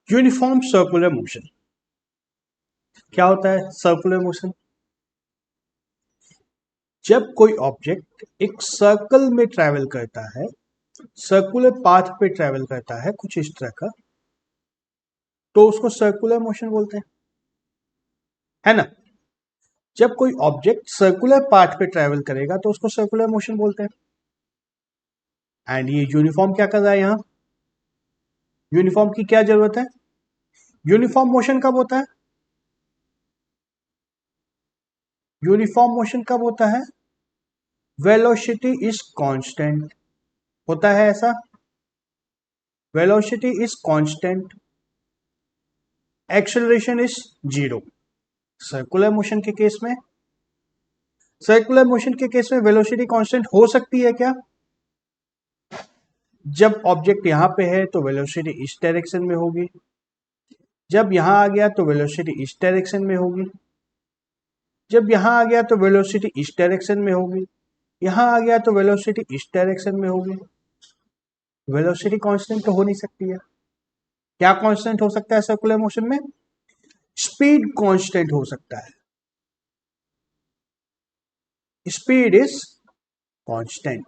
Uniform circular motion क्या होता है? सर्कुलर मोशन जब कोई ऑब्जेक्ट एक सर्कल में ट्रैवल करता है, सर्कुलर पाथ पे ट्रैवल करता है कुछ इस तरह का, तो उसको सर्कुलर मोशन बोलते हैं, है ना? जब कोई ऑब्जेक्ट सर्कुलर पाथ पे ट्रैवल करेगा तो उसको सर्कुलर मोशन बोलते हैं। एंड ये यूनिफॉर्म क्या कर रहा है? यहां यूनिफॉर्म की क्या जरूरत है? यूनिफॉर्म मोशन कब होता है? यूनिफॉर्म मोशन कब होता है? Velocity is constant. होता है ऐसा? Velocity is constant, acceleration is zero. Circular motion के केस में, सर्कुलर मोशन के केस में वेलोसिटी कांस्टेंट हो सकती है क्या? जब ऑब्जेक्ट यहां पे है तो वेलोसिटी इस डायरेक्शन में होगी, जब यहां आ गया तो वेलोसिटी इस डायरेक्शन में होगी, जब यहां आ गया तो वेलोसिटी इस डायरेक्शन में होगी, यहां आ गया तो वेलोसिटी इस डायरेक्शन में होगी। वेलोसिटी कांस्टेंट तो हो नहीं सकती है। क्या कांस्टेंट हो सकता है सर्कुलर मोशन में? स्पीड कांस्टेंट हो सकता है। Speed is constant.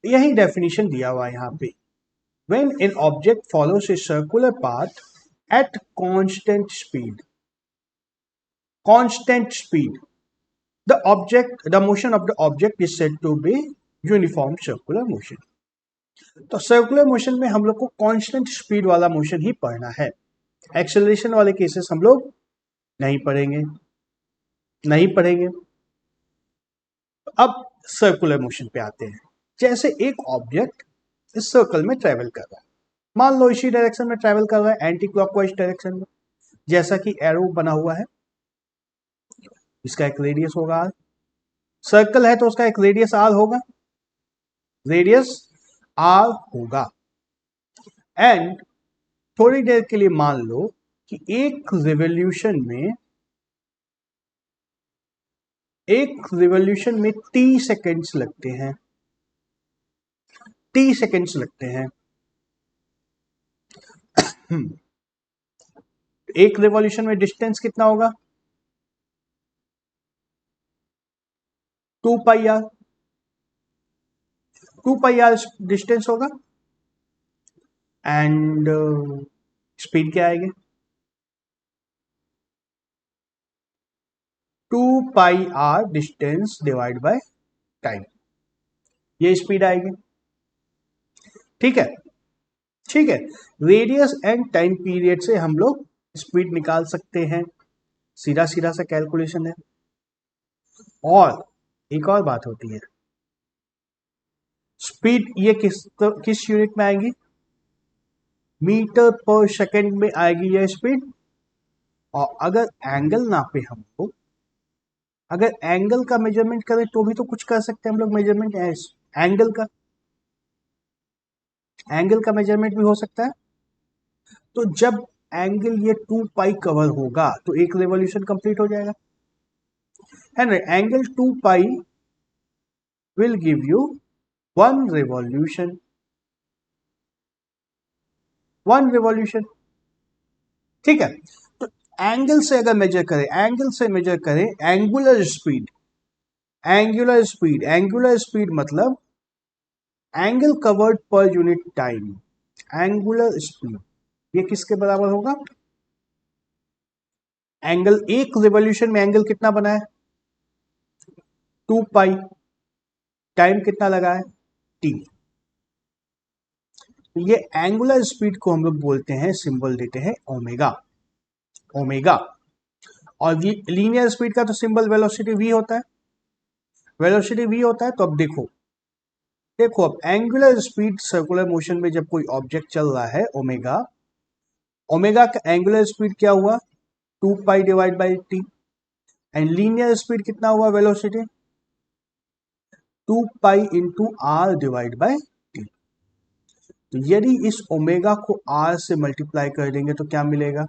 यही डेफिनेशन दिया हुआ है यहां पे। When an object follows a circular path at constant speed, the motion of the object is said to be uniform circular motion. तो सर्कुलर मोशन में हम लोग को कांस्टेंट स्पीड वाला मोशन ही पढ़ना है। एक्सेलरेशन वाले केसेस हम लोग नहीं पढ़ेंगे, नहीं पढ़ेंगे। अब सर्कुलर मोशन पे आते हैं। जैसे एक ऑब्जेक्ट इस सर्कल में ट्रेवल कर रहा है, मान लो इसी डायरेक्शन में ट्रेवल कर रहा है, एंटी क्लॉकवाइज डायरेक्शन में, जैसा कि एरो बना हुआ है। इसका एक रेडियस होगा आर। सर्कल है तो उसका एक रेडियस आर होगा, रेडियस आर होगा। एंड थोड़ी देर के लिए मान लो कि एक रिवोल्यूशन में टी सेकेंड्स लगते हैं, टी सेकेंड्स लगते हैं। एक रिवॉल्यूशन में डिस्टेंस कितना होगा? 2 pi r. 2 pi r distance होगा। एंड स्पीड क्या आएगी? 2 pi r distance divide by time, ये स्पीड आएगी। ठीक है, ठीक है। रेडियस एंड टाइम पीरियड से हम लोग स्पीड निकाल सकते हैं, सीधा सीधा सा कैलकुलेशन है। और एक और बात होती है, स्पीड ये किस यूनिट में आएगी? मीटर पर सेकेंड में आएगी यह स्पीड। और अगर एंगल नापे हम लोग, अगर एंगल का मेजरमेंट करें तो भी तो कुछ कर सकते हैं हम लोग मेजरमेंट, एंगल का, एंगल का मेजरमेंट भी हो सकता है। तो जब एंगल ये 2 पाई कवर होगा तो एक रेवोल्यूशन कंप्लीट हो जाएगा, है ना? Angle 2 pi will give you 1 revolution, 1 revolution. ठीक है, तो एंगल से अगर मेजर करें, एंगल से मेजर करें angular speed, angular speed, angular speed मतलब angle covered per unit time, angular speed, ये किसके बराबर होगा? एंगल, एक रिवॉल्यूशन में एंगल कितना बना है? 2 पाई। टाइम कितना लगा है? टी। ये एंगुलर स्पीड को हम लोग बोलते हैं, सिंबल देते हैं ओमेगा, ओमेगा। और ये लीनियर स्पीड का तो सिंबल वेलोसिटी वी होता है, वेलोसिटी वी होता है। तो अब देखो, देखो अब एंगुलर स्पीड सर्कुलर मोशन में जब कोई ऑब्जेक्ट चल रहा है ओमेगा, ओमेगा का एंगुलर स्पीड क्या हुआ? 2 pi divide by T. And linear speed कितना हुआ? Velocity 2 pi into R divide by T. तो यदि इस ओमेगा को आर से मल्टीप्लाई कर देंगे तो क्या मिलेगा?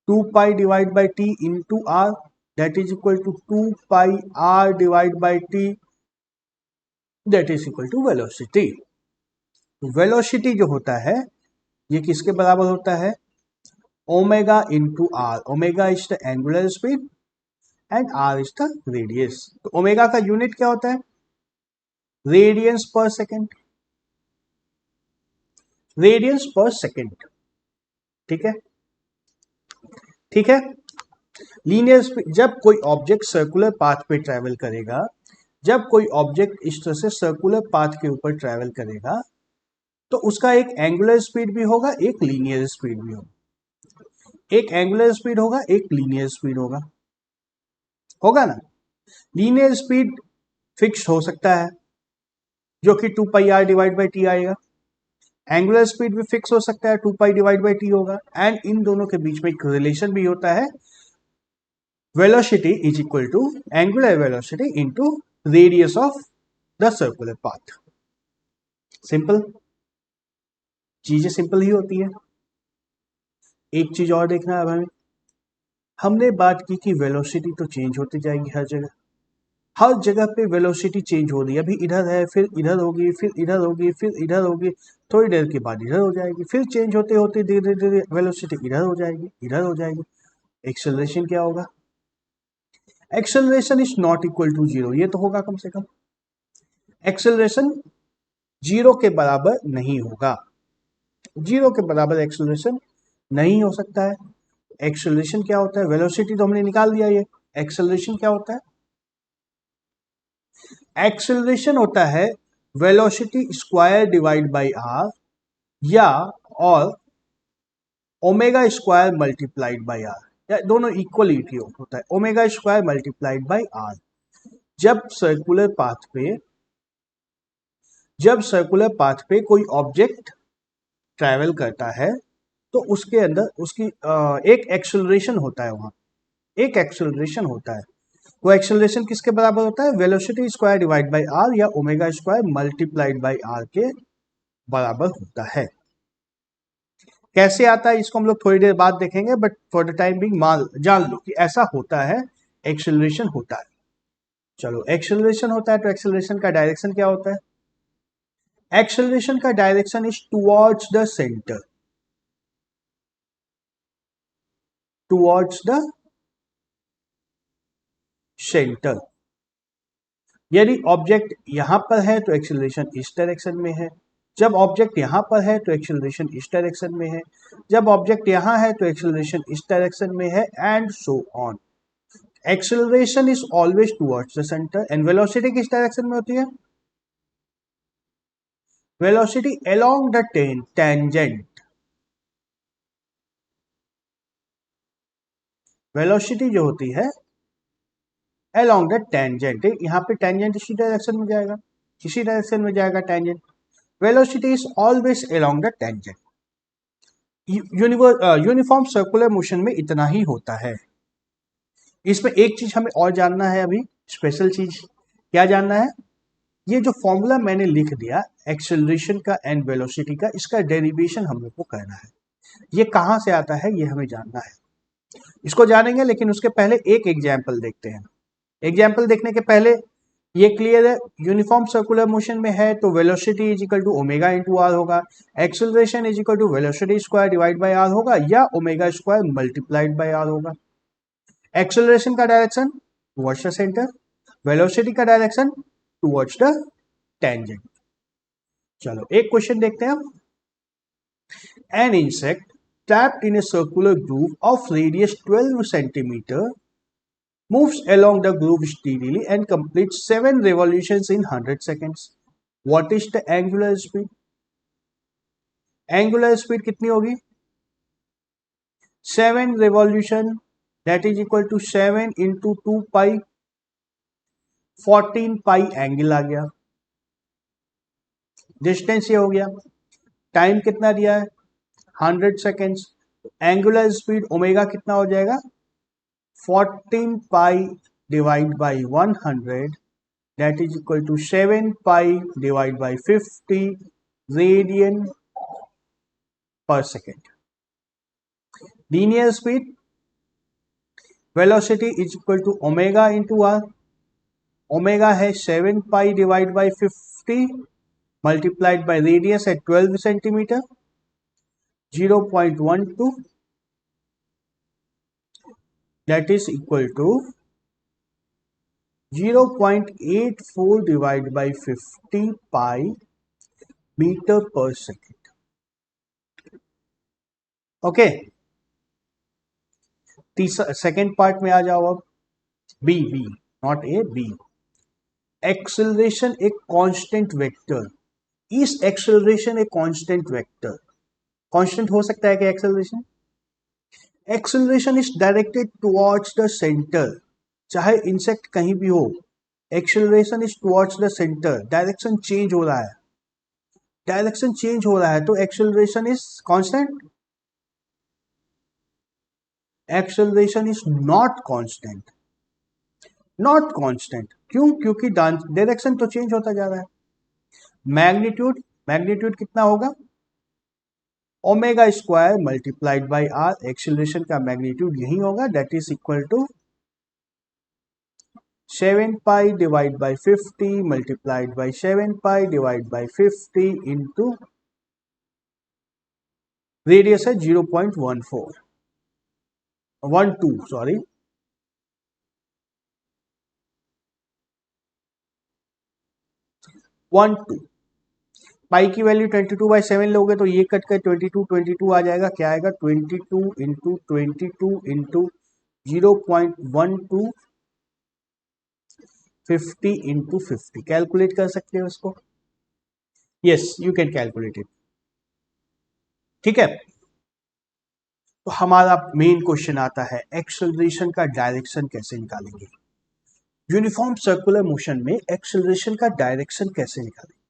2 pi divide by T into R, that is equal to 2 pi R divide by T, that is equal to velocity. Velocity जो होता है ये किसके बराबर होता है? Omega into R. Omega is the angular speed and R is the radius. तो omega का यूनिट क्या होता है? रेडियंस पर सेकेंड। रेडियंस पर सेकेंड। ठीक है, ठीक है। लीनियर स्पीड, जब कोई ऑब्जेक्ट सर्कुलर पाथ पे ट्रेवल करेगा, जब कोई ऑब्जेक्ट इस तरह से सर्कुलर पाथ के ऊपर ट्रेवल करेगा, तो उसका एक एंगुलर स्पीड भी होगा, एक लीनियर स्पीड भी होगा। एक एंगुलर स्पीड होगा, एक लीनियर स्पीड होगा, होगा ना? लीनियर स्पीड फिक्स्ड हो सकता है, जो कि 2πr डिवाइड बाई टी आएगा। एंगुलर स्पीड भी फिक्स हो सकता है, 2π डिवाइड बाई टी होगा। एंड इन दोनों के बीच में एक रिलेशन भी होता है, velocity is equal to angular velocity into radius of the circular path. Simple, चीजें सिंपल ही होती है। एक चीज और देखना है हमें, हमने बात की कि वेलोसिटी तो चेंज होती जाएगी हर जगह। हर जगह पे वेलोसिटी चेंज हो रही है। अभी इधर है, फिर इधर होगी, फिर इधर होगी, फिर इधर होगी, थोड़ी देर के बाद इधर हो जाएगी, फिर चेंज होते होते धीरे धीरे वेलोसिटी इधर हो जाएगी, इधर हो जाएगी। एक्सेलरेशन क्या होगा? Acceleration is not equal to zero, ये तो होगा कम से कम। एक्सेलरेशन जीरो के बराबर नहीं होगा, जीरो के बराबर एक्सेलरेशन नहीं हो सकता है। एक्सेलरेशन क्या होता है? वेलोसिटी तो हमने निकाल दिया ये। एक्सेलरेशन क्या होता है? एक्सेलरेशन होता है velocity square divide by are, या और omega square multiplied by are, या दोनों इक्वली होता है। Omega square multiplied by R. जब सर्कुलर पाथ पे, जब सर्कुलर पाथ पे कोई ऑब्जेक्ट ट्रैवल करता है, तो उसके अंदर उसकी एक एक्सेलरेशन होता है, वहां एक एक्सेलरेशन होता है। वो एक्सेलरेशन किसके बराबर होता है? Velocity square divide by are, या omega square multiplied by r के बराबर होता है। कैसे आता है इसको हम लोग थोड़ी देर बाद देखेंगे, but for the time being जान लो कि ऐसा होता है, एक्सेलरेशन होता है। चलो, एक्सेलरेशन होता है तो एक्सेलरेशन का डायरेक्शन क्या होता है? एक्सेलरेशन का direction is towards the centre, towards the centre. यदि ऑब्जेक्ट यहां पर है तो एक्सेलरेशन इस डायरेक्शन में है, जब ऑब्जेक्ट यहां पर है तो एक्सेलरेशन इस डायरेक्शन में है, जब ऑब्जेक्ट यहां है तो एक्सेलरेशन इस डायरेक्शन में है, and so on. Acceleration is always towards the centre. And velocity किस डायरेक्शन में होती है? Velocity along the tangent. Velocity जो होती है अलोंग द टेंजेंट, यहाँ पे टेंजेंट इसी डायरेक्शन में जाएगा, इसी डायरेक्शन में जाएगा tangent. Velocity is always along the tangent. Uniform circular motion में इतना ही होता है। इसमें एक चीज हमें और जानना है, अभी स्पेशल चीज क्या जानना है? ये जो फॉर्मूला मैंने लिख दिया एक्सेलरेशन का एंड वेलोसिटी का, इसका डेरिवेशन हम लोग को करना है। ये कहां से आता है ये हमें जानना है। इसको जानेंगे, लेकिन उसके पहले एक एग्जाम्पल देखते हैं। एग्जाम्पल देखने के पहले ये क्लियर है, यूनिफॉर्म सर्कुलर मोशन में है तो velocity is equal to omega into R होगा, acceleration is equal to velocity square divide by R होगा, या omega square multiplied by R होगा। एक्सेलरेशन का direction towards the centre, velocity का डायरेक्शन टुवर्ड्स द टेंजेंट। चलो एक question देखते हैं हम। An insect trapped in a circular groove of radius 12 centimeter moves along the groove steadily and completes 7 revolutions in 100 seconds. What is the angular speed? Angular speed कितनी होगी? 7 revolution, that is equal to 7 into 2 pi, 14 pi angle आ गया। Distance ये हो गया। Time कितना दिया है? 100 seconds. Angular speed omega कितना हो जाएगा? 14 pi divided by 100, that is equal to 7 pi divided by 50 radian per second. Linear speed, velocity is equal to omega into r. Omega है 7 pi divided by 50 multiplied by radius at 12 centimeter. 0.12 that is equal to 0.84 divided by 50 pi meter per second. Okay, तीसरा second part में आ जाओ अब। B, not A, B. Acceleration एक constant vector. इस acceleration एक constant vector. Constant हो सकता है कि acceleration? Acceleration is directed towards the centre, चाहे इंसेक्ट कहीं भी हो, acceleration is towards the centre. Direction change हो रहा है, डायरेक्शन चेंज हो रहा है तो acceleration is constant? Acceleration is not constant, not constant. क्यों? क्योंकि डायरेक्शन तो चेंज होता जा रहा है। मैग्नीट्यूड, मैग्नीट्यूड कितना होगा? Omega square multiplied by R. Acceleration का मैग्नीट्यूड यही होगा, that is equal to 7 pi divided by 50 multiplied by 7 pi divided by 50 into radius है 0.12 सॉरी, 12। पाई की वैल्यू 22/7 लोगे तो ये कट कर 22 आ जाएगा। क्या आएगा? 22 इंटू 22 इंटू 0.12 50 इंटू 50। कैलकुलेट कर सकते हो इसको? Yes, you can calculate it. ठीक है, तो हमारा मेन क्वेश्चन आता है एक्सेलरेशन का डायरेक्शन कैसे निकालेंगे। यूनिफॉर्म सर्कुलर मोशन में एक्सेलरेशन का डायरेक्शन कैसे निकालेंगे?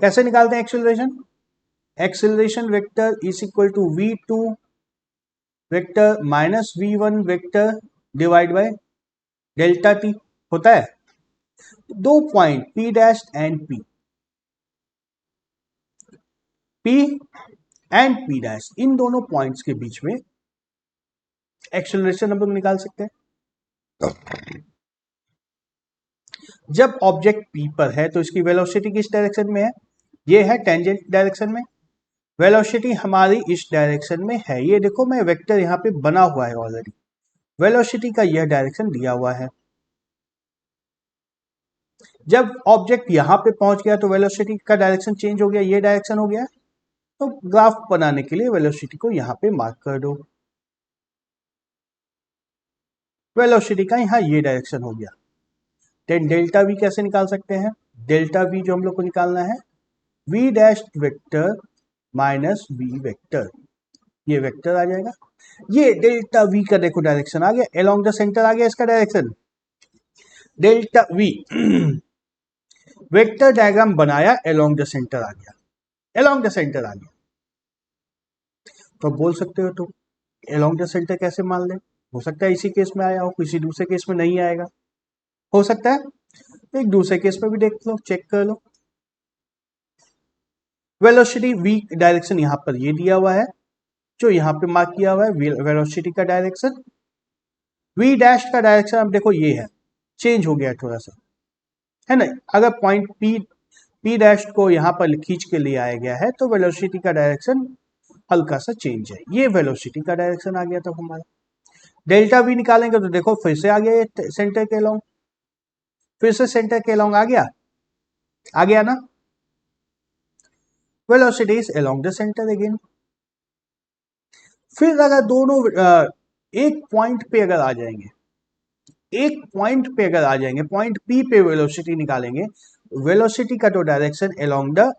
कैसे निकालते हैं acceleration? Acceleration vector is equal to v2 vector minus v1 vector divide by delta T होता है। दो point p dash and p and p dash, इन दोनों पॉइंट्स के बीच में एक्सेलरेशन हम लोग निकाल सकते हैं। जब ऑब्जेक्ट p पर है तो इसकी वेलोसिटी किस डायरेक्शन में है? ये है टेंजेंट डायरेक्शन में। वेलोसिटी हमारी इस डायरेक्शन में है। ये देखो, मैं वेक्टर यहाँ पे बना हुआ है ऑलरेडी। वेलोसिटी का यह डायरेक्शन दिया हुआ है। जब ऑब्जेक्ट यहां पे पहुंच गया तो वेलोसिटी का डायरेक्शन चेंज हो गया, ये डायरेक्शन हो गया। तो ग्राफ बनाने के लिए वेलोसिटी को यहां पे मार्क कर दो। वेलोसिटी का यहां ये डायरेक्शन हो गया। देन डेल्टा वी कैसे निकाल सकते हैं? डेल्टा वी जो हम लोग को निकालना है, V dash vector minus V vector, ये वेक्टर आ जाएगा। ये डेल्टा वी का देखो डायरेक्शन आ गया, अलोंग द सेंटर आ गया इसका direction. Delta V vector diagram बनाया, अलोंग द सेंटर आ गया, अलोंग द सेंटर आ गया। तो बोल सकते हो तो अलोंग द सेंटर कैसे मान ले? हो सकता है इसी केस में आया हो, किसी दूसरे केस में नहीं आएगा, हो सकता है। तो एक दूसरे केस में भी देख लो, चेक कर लो। वेलोसिटी v डायरेक्शन यहां पर ये दिया हुआ है, जो यहां पे मार्क किया हुआ है वेलोसिटी का डायरेक्शन। v डैश का डायरेक्शन अब देखो ये है, चेंज हो गया थोड़ा सा, है ना। अगर पॉइंट p डैश को यहां पर खींच के ले आया गया है तो वेलोसिटी का डायरेक्शन हल्का सा चेंज है। ये वेलोसिटी का डायरेक्शन आ गया था हमारा। डेल्टा वी निकालेंगे तो देखो फिर से आ गया ये सेंटर के अलोंग, फिर से सेंटर के अलोंग आ गया ना। Velocity is along the centre again. फिर अगर दोनों एक पॉइंट पे अगर आ जाएंगे, एक पॉइंट पे अगर आ जाएंगे, पॉइंट पी पे वेलोसिटी निकालेंगे, वेलोसिटी का तो डायरेक्शन अलोंग द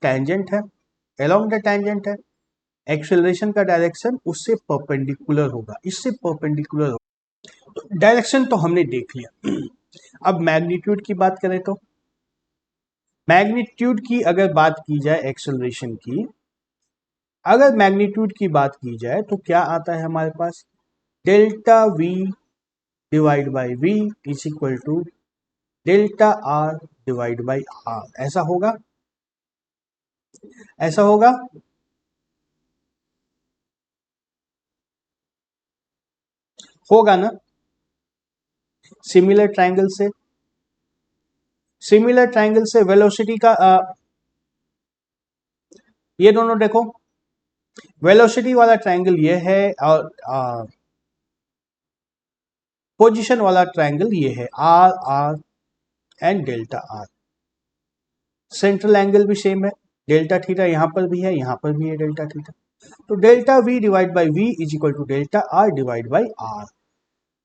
टेंजेंट है, अलोंग द टेंजेंट है। एक्सेलरेशन का डायरेक्शन उससे परपेंडिकुलर होगा, इससे परपेंडिकुलर होगा। तो डायरेक्शन तो हमने देख लिया। अब मैग्नीट्यूड की बात करें तो मैग्नीट्यूड की अगर बात की जाए, एक्सेलरेशन की अगर मैग्नीट्यूड की बात की जाए तो क्या आता है हमारे पास? Delta V divide by V is equal to delta R divide by R. ऐसा होगा, ऐसा होगा। होगा ना। सिमिलर ट्रायंगल से, सिमिलर ट्रायंगल से वेलोसिटी का ये दोनों देखो, वेलोसिटी वाला ट्रायंगल ये है और पोजीशन वाला ट्रायंगल ये है, R R and delta R. Central angle भी सेम है, डेल्टा थीटा यहां पर भी है, यहां पर भी है डेल्टा थीटा। तो delta V divide by V is equal to delta R divide by R.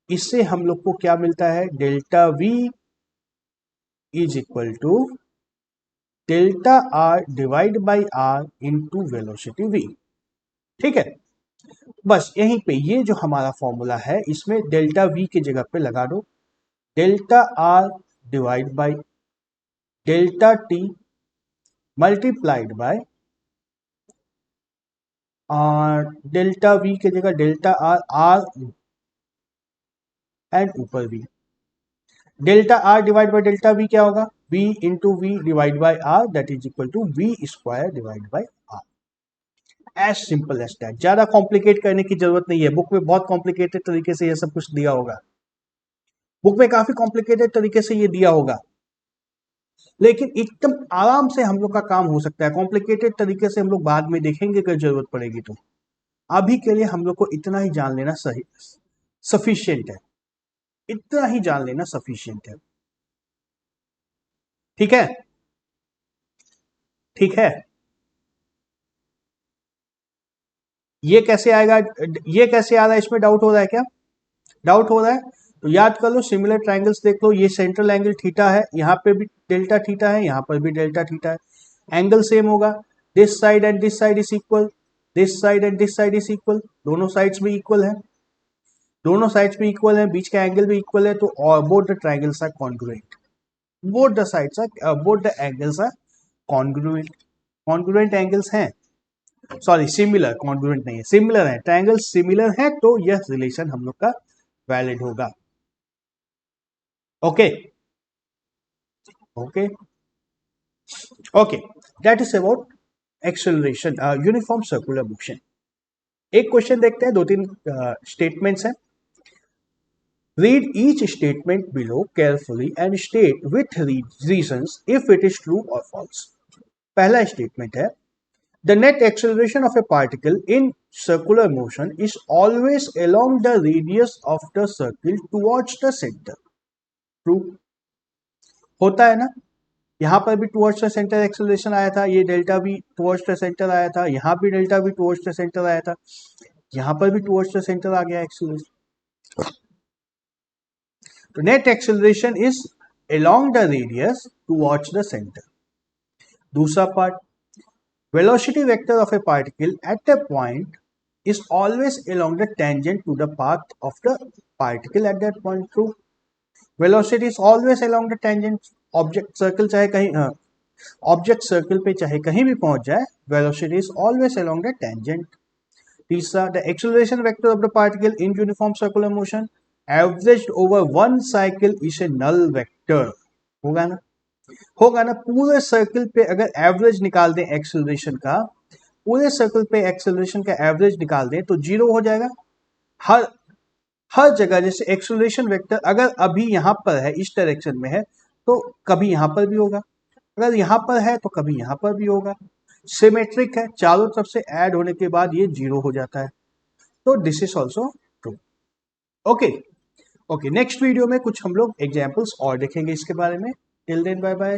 इससे हम लोग को क्या मिलता है, delta V is equal to delta R divide by R into velocity V. ठीक है, बस यहीं पे ये जो हमारा फॉर्मूला है इसमें डेल्टा वी की जगह पे लगा दो delta R divide by delta T multiplied by delta V की जगह डेल्टा आर, आर एंड ऊपर V. Delta R divide by delta V क्या होगा, V into V divide by R that is equal to V square divide by R. As simple as that, ज्यादा complicate करने की जरूरत नहीं है। Book में बहुत कॉम्प्लिकेटेड तरीके से ये सब कुछ दिया होगा, बुक में काफी कॉम्प्लिकेटेड तरीके से ये दिया होगा, लेकिन एकदम आराम से हम लोग का काम हो सकता है। कॉम्प्लिकेटेड तरीके से हम लोग बाद में देखेंगे अगर जरूरत पड़ेगी तो। अभी के लिए हम लोग को इतना ही जान लेना सही सफिशियंट है, इतना ही जान लेना सफिशियंट है। ठीक है, ठीक है। ये कैसे आएगा, ये कैसे आ रहा है, इसमें डाउट हो रहा है क्या, डाउट हो रहा है तो याद कर लो, सिमिलर ट्रायंगल्स देख लो। ये सेंट्रल एंगल थीटा है, यहाँ पे भी डेल्टा थीटा है, यहाँ पर भी डेल्टा थीटा है, एंगल सेम होगा। This side and this side is equal, this side and this side is equal, दोनों साइड्स में इक्वल है, दोनों साइड्स में इक्वल है, बीच का एंगल भी इक्वल है, तो both the triangles are congruent, both the sides are both the angles are congruent. Congruent angles हैं, सॉरी सिमिलर, कॉन्ग्रुएंट नहीं है, सिमिलर है, ट्रायंगल सिमिलर है तो यह रिलेशन हम लोग का वैलिड होगा। Okay okay okay, that is about acceleration, uniform circular motion. एक क्वेश्चन देखते हैं, दो तीन स्टेटमेंट्स हैं। Read each statement below carefully and state with reasons if it is true और फॉल्स। पहला स्टेटमेंट है, the net acceleration of a particle in circular motion is always along the radius of the circle towards the center. True होता है ना, यहाँ पर भी towards the centre acceleration आया था, ये डेल्टा भी टुवर्ड्स द सेंटर आया था, यहाँ भी डेल्टा भी टुवर्ड्स द सेंटर आया था, यहाँ पर भी टुवर्ड्स द सेंटर आ गया एक्सेलरेशन। तो net acceleration is along the radius towards the center. दूसरा part, velocity vector of a particle at a point is always along the tangent to the path of the particle at that point. True. Velocity is always along the tangent. Object circle चाहे कहीं object circle पे चाहे कहीं भी पहुंच जाए, velocity is always along the tangent. तीसरा, the acceleration vector of the particle in uniform circular motion averaged over one cycle is a null vector. होगा ना, होगा ना। पूरे सर्कल पे अगर एवरेज निकाल दें एक्सेलरेशन का, पूरे सर्कल पे एक्सेलरेशन का एवरेज निकाल दें तो जीरो हो जाएगा हर हर जगह। जैसे एक्सेलरेशन वेक्टर अगर अभी यहां पर है, इस डायरेक्शन में है, तो कभी यहां पर भी होगा, अगर यहां पर है तो कभी यहां पर भी होगा। सिमेट्रिक है, चारों तरफ से ऐड होने के बाद ये जीरो हो जाता है। तो this is also true. Okay okay, next video में कुछ हम लोग एग्जाम्पल्स और देखेंगे इसके बारे में। Till then bye bye.